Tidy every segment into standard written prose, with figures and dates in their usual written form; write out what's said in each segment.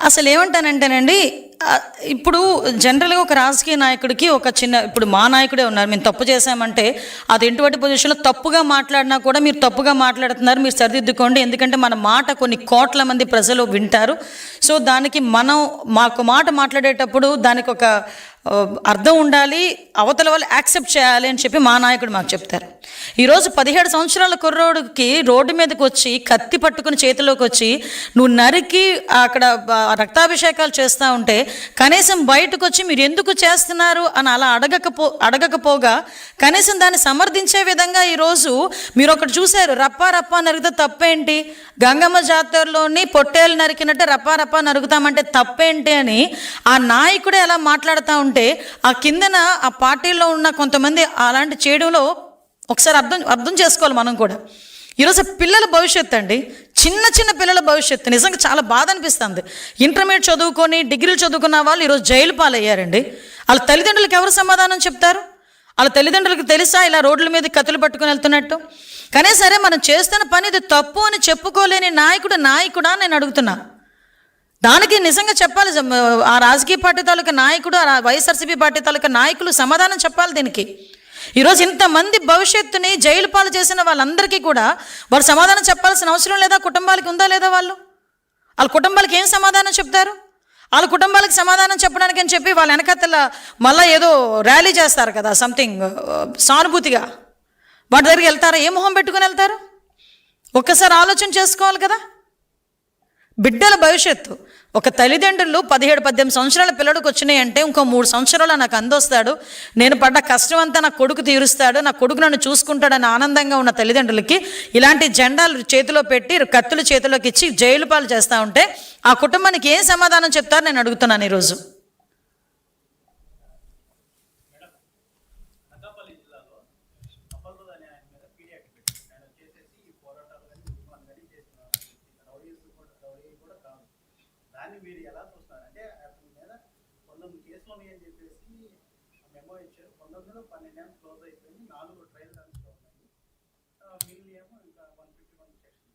అసలు ఏమంటానంటేనండి, ఇప్పుడు జనరల్గా ఒక రాజకీయ నాయకుడికి ఒక ఇప్పుడు మా నాయకుడే ఉన్నారు, మేము తప్పు చేశామంటే అది ఎటువంటి పొజిషన్లో తప్పుగా మాట్లాడినా కూడా మీరు తప్పుగా మాట్లాడుతున్నారు, మీరు సరిదిద్దుకోండి, ఎందుకంటే మన మాట కొన్ని కోట్ల మంది ప్రజలు వింటారు. సో దానికి మనం మాకు మాట మాట్లాడేటప్పుడు దానికి ఒక అర్థం ఉండాలి, అవతల వాళ్ళు యాక్సెప్ట్ చేయాలి అని చెప్పి మా నాయకుడు మాకు చెప్తారు. ఈరోజు 17 సంవత్సరాల కుర్రోడికి రోడ్డు మీదకి వచ్చి కత్తి పట్టుకుని చేతిలోకి వచ్చి నువ్వు నరికి అక్కడ రక్తాభిషేకాలు చేస్తూ ఉంటే కనీసం బయటకు వచ్చి మీరు ఎందుకు చేస్తున్నారు అని అలా అడగకపోగా కనీసం దాన్ని సమర్థించే విధంగా ఈరోజు మీరు ఒకటి చూశారు, రప్పా నరిగితే తప్పేంటి, గంగమ్మ జాతరలోని పొట్టేలు నరికినట్టే రప్పా నరుగుతామంటే తప్పేంటి అని ఆ నాయకుడే అలా మాట్లాడుతూ ఉంటే ఆ కిందన ఆ పార్టీలో ఉన్న కొంతమంది అలాంటి చేయడంలో ఒకసారి అర్థం చేసుకోవాలి మనం కూడా. ఈరోజు పిల్లల భవిష్యత్తు అండి, చిన్న పిల్లల భవిష్యత్తు నిజంగా చాలా బాధ అనిపిస్తుంది. ఇంటర్మీడియట్ చదువుకొని డిగ్రీలు చదువుకున్న వాళ్ళు ఈరోజు జైలు పాలయ్యారండి. వాళ్ళ తల్లిదండ్రులకు ఎవరు సమాధానం చెప్తారు? వాళ్ళ తల్లిదండ్రులకు తెలుసా ఇలా రోడ్ల మీద కత్తులు పట్టుకుని వెళ్తున్నట్టు? కానీ సరే మనం చేస్తున్న పని ఇది తప్పు అని చెప్పుకోలేని నాయకుడా నేను అడుగుతున్నా. దానికి నిజంగా చెప్పాలి, ఆ రాజకీయ పార్టీ తాలూకా నాయకుడు, ఆ వైఎస్ఆర్సీపీ పార్టీ తాలూకా నాయకులు సమాధానం చెప్పాలి దీనికి. ఈరోజు ఇంతమంది భవిష్యత్తుని జైలు పాలు చేసిన వాళ్ళందరికీ కూడా వాళ్ళు సమాధానం చెప్పాల్సిన అవసరం లేదా? కుటుంబాలకి ఉందా లేదా? వాళ్ళ కుటుంబాలకి ఏం సమాధానం చెప్తారు? వాళ్ళ కుటుంబాలకు సమాధానం చెప్పడానికి అని చెప్పి వాళ్ళ వెనకతల మళ్ళీ ఏదో ర్యాలీ చేస్తారు కదా, సంథింగ్ సానుభూతిగా, వాటి దగ్గరికి వెళ్తారా? ఏ మొహం పెట్టుకుని వెళ్తారు? ఒక్కసారి ఆలోచన చేసుకోవాలి కదా. బిడ్డల భవిష్యత్తు, ఒక తల్లిదండ్రులు 17-18 సంవత్సరాల పిల్లడికి వచ్చినాయి అంటే ఇంకో 3 సంవత్సరాలు నాకు అందొస్తాడు, నేను పడ్డ కష్టం అంతా నా కొడుకు తీరుస్తాడు, నా కొడుకు నన్ను చూసుకుంటాడని ఆనందంగా ఉన్న తల్లిదండ్రులకి ఇలాంటి జెండాలు చేతిలో పెట్టి కత్తులు చేతిలోకి ఇచ్చి జైలు పాలు చేస్తూ ఉంటే ఆ కుటుంబానికి ఏం సమాధానం చెప్తారు నేను అడుగుతున్నాను ఈరోజు. మీరు ఎలా చూస్తున్నారు అంటే అతని మీద 19 కేసులు ఉన్నాయని చెప్పేసి మెమో ఇచ్చారు. 19లో 12 ఏమో క్లోజ్ అయిపోయింది, 4 ట్రయల్ రన్స్ ఉన్నాయి, మిగిలిన ఏమో ఇంకా 151 సెక్షన్.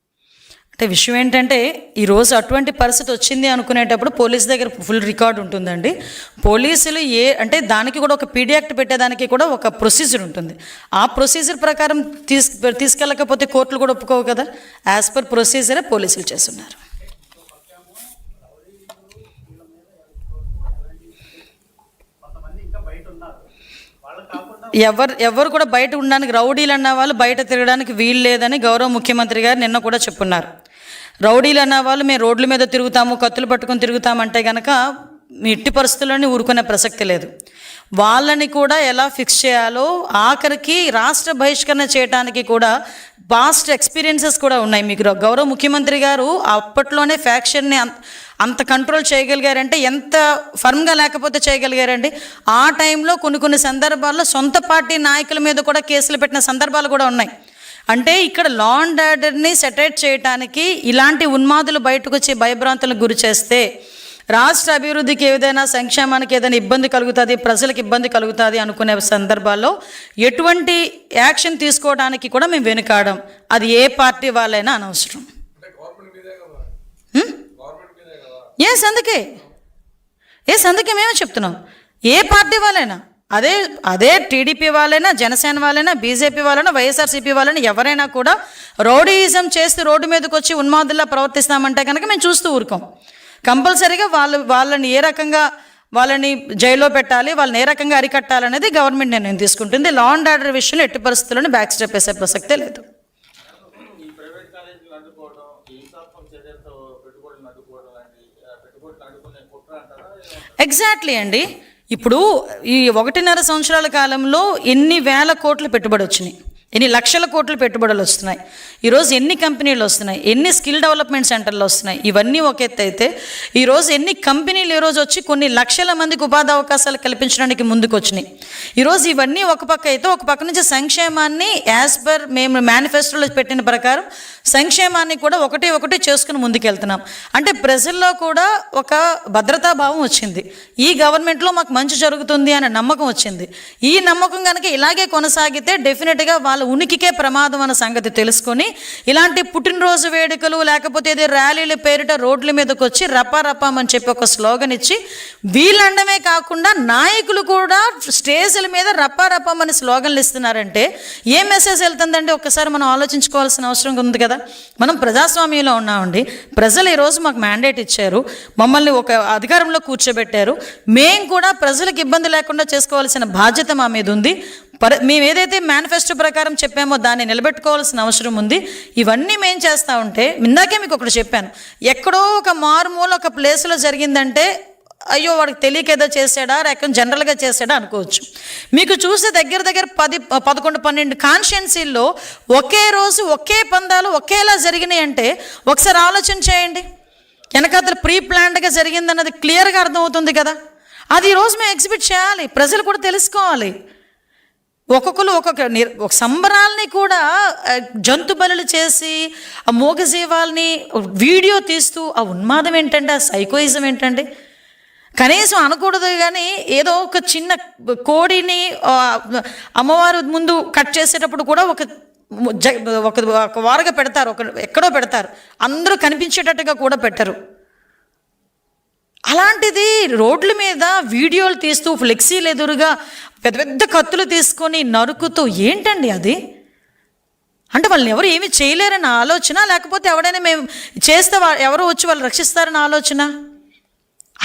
అంటే విషయం ఏంటంటే ఈరోజు అటువంటి పరిస్థితి వచ్చింది అనుకునేటప్పుడు పోలీస్ దగ్గర ఫుల్ రికార్డు ఉంటుందండి. పోలీసులు అంటే దానికి కూడా ఒక పీడీ యాక్ట్ పెట్టేదానికి కూడా ఒక ప్రొసీజర్ ఉంటుంది. ఆ ప్రొసీజర్ ప్రకారం తీసుకెళ్ళకపోతే కోర్టులు కూడా ఒప్పుకోవు కదా. యాజ్ పర్ ప్రొసీజరే పోలీసులు చేస్తున్నారు. ఎవరు కూడా బయట ఉండడానికి, రౌడీలు అన్న వాళ్ళు బయట తిరగడానికి వీలు లేదని గౌరవ ముఖ్యమంత్రి గారు నిన్న కూడా చెప్పున్నారు. రౌడీలు అన్న వాళ్ళు మేము రోడ్ల మీద తిరుగుతాము, కత్తులు పట్టుకొని తిరుగుతామంటే కనుక మీ ఎట్టి పరిస్థితుల్లోనే ఊరుకునే ప్రసక్తి లేదు. వాళ్ళని కూడా ఎలా ఫిక్స్ చేయాలో, ఆఖరికి రాష్ట్ర బహిష్కరణ చేయడానికి కూడా పాస్ట్ ఎక్స్పీరియన్సెస్ కూడా ఉన్నాయి. మీకు గౌరవ ముఖ్యమంత్రి గారు అప్పట్లోనే ఫ్యాక్షన్ని అంత కంట్రోల్ చేయగలిగారంటే ఎంత ఫర్మ్గా లేకపోతే చేయగలిగారండి. ఆ టైంలో కొన్ని సందర్భాల్లో సొంత పార్టీ నాయకుల మీద కూడా కేసులు పెట్టిన సందర్భాలు కూడా ఉన్నాయి. అంటే ఇక్కడ లా అండ్ ఆర్డర్ని సెటరేట్ చేయడానికి ఇలాంటి ఉన్మాదులు బయటకు వచ్చి భయభ్రాంతులకు గురి చేస్తే రాష్ట్ర అభివృద్ధికి ఏదైనా, సంక్షేమానికి ఏదైనా ఇబ్బంది కలుగుతుంది, ప్రజలకు ఇబ్బంది కలుగుతుంది అనుకునే సందర్భాల్లో ఎటువంటి యాక్షన్ తీసుకోవడానికి కూడా మేము వెనుకాడం. అది ఏ పార్టీ వాళ్ళైనా అనవసరం. అందుకే మేమే చెప్తున్నాం, ఏ పార్టీ వాళ్ళైనా, అదే టీడీపీ వాళ్ళైనా, జనసేన వాళ్ళైనా, బీజేపీ వాళ్ళైనా, వైఎస్ఆర్సీపీ వాళ్ళైనా, ఎవరైనా కూడా రౌడీయిజం చేస్తూ రోడ్డు మీదకి వచ్చి ఉన్మాదుల్లా ప్రవర్తిస్తామంటే కనుక మేము చూస్తూ ఊరుకోం. కంపల్సరీగా వాళ్ళని ఏ రకంగా వాళ్ళని జైల్లో పెట్టాలి, వాళ్ళని ఏ రకంగా అరికట్టాలనేది గవర్నమెంట్ నిర్ణయం తీసుకుంటుంది. లా అండ్ ఆర్డర్ విషయంలో ఎట్టి పరిస్థితుల్లోనే బ్యాక్ స్టెప్ వేసే ప్రసక్తే లేదు. ఎగ్జాక్ట్లీ అండి. ఇప్పుడు ఈ 1.5 సంవత్సరాల కాలంలో ఎన్ని వేల కోట్ల పెట్టుబడి వచ్చినాయి, ఎన్ని లక్షల కోట్ల పెట్టుబడులు వస్తున్నాయి, ఈరోజు ఎన్ని కంపెనీలు వస్తున్నాయి, ఎన్ని స్కిల్ డెవలప్మెంట్ సెంటర్లు వస్తున్నాయి, ఇవన్నీ ఒక ఎత్తు అయితే ఈరోజు ఎన్ని కంపెనీలు ఈరోజు వచ్చి కొన్ని లక్షల మందికి ఉపాధి అవకాశాలు కల్పించడానికి ముందుకు వచ్చినాయి. ఈరోజు ఇవన్నీ ఒక పక్క అయితే, ఒక పక్క నుంచి సంక్షేమాన్ని యాజ్ పర్ మేము మేనిఫెస్టోలో పెట్టిన ప్రకారం సంక్షేమాన్ని కూడా ఒకటి చేసుకుని ముందుకెళ్తున్నాం. అంటే ప్రజల్లో కూడా ఒక భద్రతాభావం వచ్చింది. ఈ గవర్నమెంట్లో మాకు మంచి జరుగుతుంది అనే నమ్మకం వచ్చింది. ఈ నమ్మకం కనుక ఇలాగే కొనసాగితే డెఫినెట్గా వాళ్ళ ఉనికికే ప్రమాదం అన్న సంగతి తెలుసుకొని ఇలాంటి పుట్టినరోజు వేడుకలు లేకపోతే ఏదో ర్యాలీల పేరిట రోడ్ల మీదకి వచ్చి రపారపామని చెప్పి ఒక స్లోగన్ ఇచ్చి వీళ్ళండమే కాకుండా నాయకులు కూడా స్టేజ్ల మీద రపారపామని స్లోగన్లు ఇస్తున్నారంటే ఏ మెసేజ్ వెళ్తుందండి? ఒక్కసారి మనం ఆలోచించుకోవాల్సిన అవసరం ఉంది కదా. మనం ప్రజాస్వామ్యంలో ఉన్నామండి. ప్రజలు ఈరోజు మాకు మ్యాండేట్ ఇచ్చారు, మమ్మల్ని ఒక అధికారంలో కూర్చోబెట్టారు. మేము కూడా ప్రజలకు ఇబ్బంది లేకుండా చేసుకోవాల్సిన బాధ్యత మా మీద ఉంది. మేము ఏదైతే మేనిఫెస్టో ప్రకారం చెప్పామో దాన్ని నిలబెట్టుకోవాల్సిన అవసరం ఉంది. ఇవన్నీ మేము చేస్తూ ఉంటే ఇందాకే మీకు ఒకటి చెప్పాను, ఎక్కడో ఒక మారుమూల ఒక ప్లేస్లో జరిగిందంటే అయ్యో వాడికి తెలియక ఏదో చేశాడా లేక జనరల్గా చేశాడా అనుకోవచ్చు. మీకు చూస్తే దగ్గర 10, 11, 12 కాన్స్టిట్యున్సీల్లో ఒకే రోజు ఒకే పందాలు ఒకేలా జరిగినాయి అంటే ఒకసారి ఆలోచన చేయండి. వెనకాతలు ప్రీ ప్లాన్డ్గా జరిగిందన్నది క్లియర్గా అర్థమవుతుంది కదా. అది ఈరోజు మేము ఎగ్జిబిట్ చేయాలి, ప్రజలు కూడా తెలుసుకోవాలి. ఒక్కొక్కరు ఒక సంబరాల్ని కూడా జంతు బలులు చేసి ఆ మూగజీవాల్ని వీడియో తీస్తూ ఆ ఉన్మాదం ఏంటండి, ఆ సైకోయిజం ఏంటండి? కనీసం అనకూడదు కానీ ఏదో ఒక చిన్న కోడిని అమ్మవారు ముందు కట్ చేసేటప్పుడు కూడా ఒక వారుగా పెడతారు, ఎక్కడో పెడతారు, అందరూ కనిపించేటట్టుగా కూడా పెట్టరు. అలాంటిది రోడ్ల మీద వీడియోలు తీస్తూ ఫ్లెక్సీలు ఎదురుగా పెద్ద పెద్ద కత్తులు తీసుకొని నరుకుతూ ఏంటండి అది? అంటే వాళ్ళని ఎవరు ఏమీ చేయలేరన్న ఆలోచన, లేకపోతే ఎవడైనా మేము చేస్తే ఎవరు వచ్చి వాళ్ళు రక్షిస్తారన్న ఆలోచన?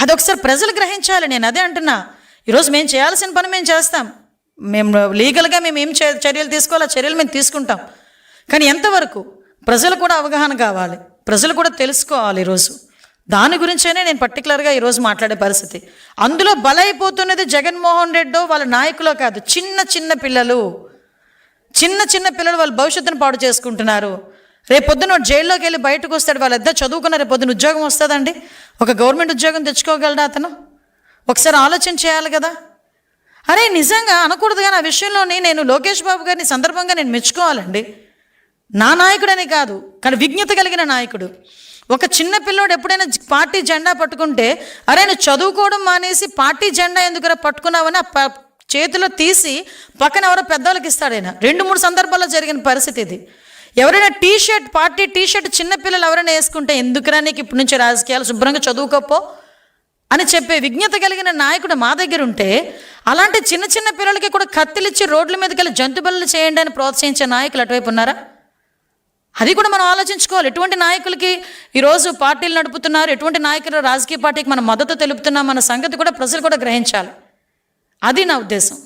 అదొకసారి ప్రజలు గ్రహించాలి. నేను అదే అంటున్నా, ఈరోజు మేము చేయాల్సిన పని మేము చేస్తాం, మేము లీగల్గా మేము ఏం చర్యలు తీసుకోవాలో ఆ చర్యలు మేము తీసుకుంటాం. కానీ ఎంతవరకు ప్రజలు కూడా అవగాహన కావాలి, ప్రజలు కూడా తెలుసుకోవాలి. ఈరోజు దాని గురించేనే నేను పర్టికులర్గా ఈరోజు మాట్లాడే పరిస్థితి. అందులో బలైపోతున్నది జగన్మోహన్ రెడ్డో వాళ్ళ నాయకులో కాదు, చిన్న పిల్లలు వాళ్ళ భవిష్యత్తును పాడు చేసుకుంటున్నారు. రేపొద్దున జైల్లోకి వెళ్ళి బయటకు వస్తాడు, వాళ్ళిద్దరు చదువుకున్న రేపొద్దున ఉద్యోగం వస్తుందండి, ఒక గవర్నమెంట్ ఉద్యోగం తెచ్చుకోగలడా అతను? ఒకసారి ఆలోచన చేయాలి కదా. అరే నిజంగా అనకూడదు కానీ ఆ విషయంలోని నేను లోకేష్ బాబు గారిని సందర్భంగా నేను మెచ్చుకోవాలండి. నా నాయకుడని కాదు కానీ విజ్ఞత కలిగిన నాయకుడు. ఒక చిన్న పిల్లోడు ఎప్పుడైనా పార్టీ జెండా పట్టుకుంటే అరే నువ్వు చదువుకోవడం మానేసి పార్టీ జెండా ఎందుకు పట్టుకున్నావని చేతిలో తీసి పక్కన ఎవరో పెద్దవాళ్ళకి ఇస్తాడైనా. 2-3 సందర్భాల్లో జరిగిన పరిస్థితి ఇది. ఎవరైనా పార్టీ టీషర్ట్ చిన్నపిల్లలు ఎవరైనా వేసుకుంటే ఎందుకురా నీకు ఇప్పటి నుంచి రాజకీయాలు, శుభ్రంగా చదువుకోపో అని చెప్పే విజ్ఞత కలిగిన నాయకుడు మా దగ్గర ఉంటే, అలాంటి చిన్న పిల్లలకి కూడా కత్తిలిచ్చి రోడ్ల మీదకి వెళ్ళి జంతు బలులు చేయండి అని ప్రోత్సహించే నాయకులు అటువైపు ఉన్నారా? అది కూడా మనం ఆలోచించుకోవాలి. ఎటువంటి నాయకులకి ఈరోజు పార్టీలు నడుపుతున్నారు, ఎటువంటి నాయకులు రాజకీయ పార్టీకి మనం మద్దతు తెలుపుతున్నాం అన్న సంగతి కూడా ప్రజలు కూడా గ్రహించాలి. అది నా ఉద్దేశం.